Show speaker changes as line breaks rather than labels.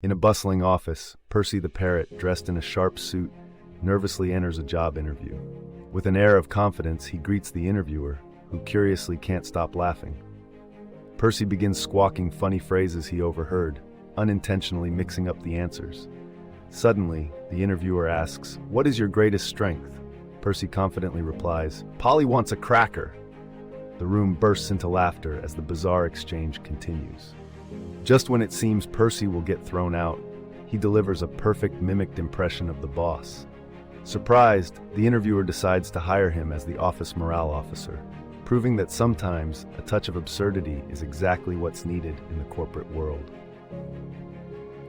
In a bustling office, Percy the Parrot, dressed in a sharp suit, nervously enters a job interview. With an air of confidence, he greets the interviewer, who curiously can't stop laughing. Percy begins squawking funny phrases he overheard, unintentionally mixing up the answers. Suddenly, the interviewer asks, "What is your greatest strength?" Percy confidently replies, "Polly wants a cracker." The room bursts into laughter as the bizarre exchange continues. Just when it seems Percy will get thrown out, he delivers a perfect mimicked impression of the boss. Surprised, the interviewer decides to hire him as the office morale officer, proving that sometimes a touch of absurdity is exactly what's needed in the corporate world.